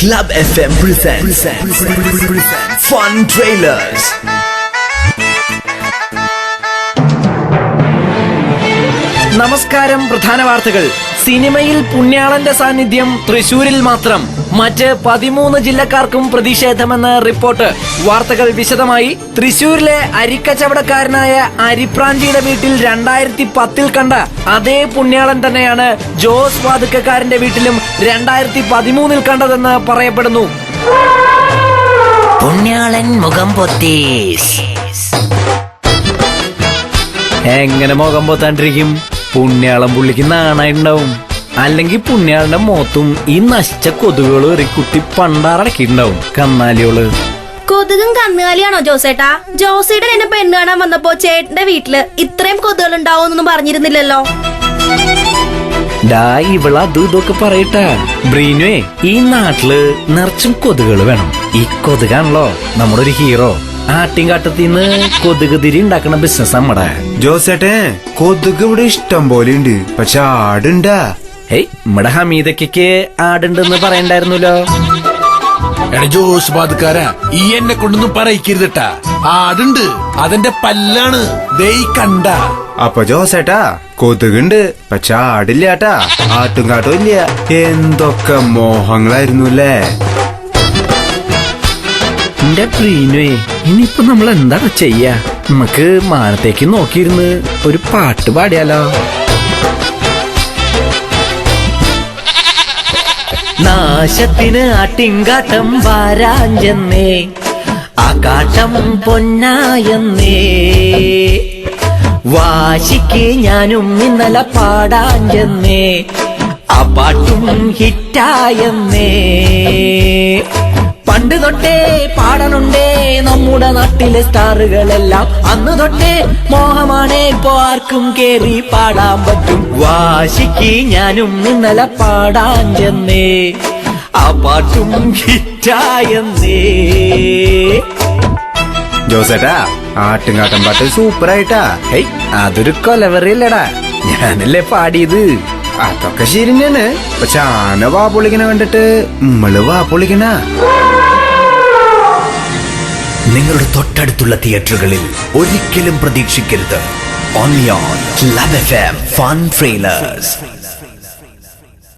Club FM presents Fun Trailers. നമസ്കാരം. പ്രധാന വാർത്തകൾ. സിനിമയിൽ പുണ്യാളന്റെ സാന്നിധ്യം തൃശൂരിൽ മാത്രം. മറ്റ് 13 ജില്ലക്കാർക്കും പ്രതിഷേധമെന്ന് റിപ്പോർട്ട്. വാർത്തകൾ വിശദമായി. തൃശൂരിലെ അരിക്കച്ചവടക്കാരനായ അരിപ്രാഞ്ചിയുടെ വീട്ടിൽ 2010 കണ്ട അതേ പുണ്യാളൻ തന്നെയാണ് ജോസ് വാതുക്കക്കാരന്റെ വീട്ടിലും 2013 കണ്ടതെന്ന് പറയപ്പെടുന്നു. പുണ്യാളൻ മുഖം പൊത്തി. എങ്ങനെ മുഖം പൊത്താണ്ടിരിക്കും? പുണ്യാളം പുള്ളിക്ക് നാണായിട്ടുണ്ടാവും. അല്ലെങ്കിൽ പുണ്യാളന്റെ മുഖത്തും ഈ നശിച്ച കൊതുകുകൾ ഒരു കുട്ടി പണ്ടാറടക്കിയിട്ടുണ്ടാവും. കന്നാലിയോള്. കൊതുകും കന്നുകാലിയാണോ ജോസേട്ടാ? ജോസേട്ടൻ എന്നെ പെണ്ണ് കാണാൻ വന്നപ്പോ ചേട്ടന്റെ വീട്ടില് ഇത്രയും കൊതുകുകൾ ഉണ്ടാവുമെന്നൊന്നും പറഞ്ഞിരുന്നില്ലല്ലോ. ഇവള് അതും ഇതൊക്കെ പറയട്ടാ. ബ്രീനുവേ, ഈ നാട്ടില് നിറച്ചും കൊതുകുകൾ വേണം. ഈ കൊതുകാണല്ലോ നമ്മുടെ ഒരു ഹീറോ. ആട്ടിൻകാട്ടത്തിന്ന് കൊതുക് തിരി ഉണ്ടാക്കുന്ന ബിസിനസ് നമ്മടെ. ജോസേട്ടേ, കൊതുക് ഇവിടെ ഇഷ്ടം പോലെ ഉണ്ട്. പക്ഷെ ആടുണ്ടാ? നമ്മുടെ ഹമീദയ്ക്ക് ആടുണ്ടെന്ന് പറയണ്ടായിരുന്നല്ലോ. എടാ ജോസ് ബാധക്കാരാ, ഈ എന്നെ കൊണ്ടൊന്നും പറയിക്കരുതട്ടാ. ആടുണ്ട്, അതെന്റെ പല്ലാണ്. ദേ കണ്ട. അപ്പൊ ജോസേട്ടാ, കൊതുകുണ്ട് പക്ഷെ ആടില്ലാട്ടാ. ആട്ടും കാട്ടും ഇല്ല. എന്തൊക്കെ മോഹങ്ങളായിരുന്നു അല്ലേ? എന്റെ പ്രീനുവേ, ഇനിയിപ്പോ നമ്മൾ എന്താ ചെയ്യാ? നമുക്ക് മാനത്തേക്ക് നോക്കിയിരുന്ന് ഒരു പാട്ട് പാടിയാലോ? നാശത്തിന് ആട്ടിൻകാട്ടം വാരാഞ്ചെന്നേ, ആ കാട്ടം പൊന്നായെന്നേ, വാശിക്ക് ഞാനും ഇന്നലെ പാടാഞ്ചെന്നേ, ആ പാട്ടും ഹിറ്റായെന്നേ. പണ്ട് തൊട്ടേ പാടണുണ്ടേ നമ്മുടെ നാട്ടിലെ സ്റ്റാറുകളെല്ലാം. അന്ന് തൊട്ടേ മോഹമാണേ ഇപ്പോ ആർക്കും കേറി പാടാൻ പറ്റും. വാശിക്ക് ഞാനും ഇന്നലെ പാടാൻ ചെന്നേ, ആ പാട്ടും ഹിറ്റായെന്നേ. ജോസേട്ടാ, ആട്ടുംകാട്ടം പാട്ട് സൂപ്പറായിട്ടാ. അതൊരു കൊലവെറിയല്ലടാ, ഞാനല്ലേ പാടിയത്. അതൊക്കെ ശരി തന്നെയാണ്. പക്ഷെ ആന വാ പൊളിക്കണ കണ്ടിട്ട് നമ്മള് വാ പൊളിക്കണ. നിങ്ങളുടെ തൊട്ടടുത്തുള്ള തിയേറ്ററുകളിൽ ഒരിക്കലും പ്രതീക്ഷിക്കരുത്. Only on Club FM Fun Trailers.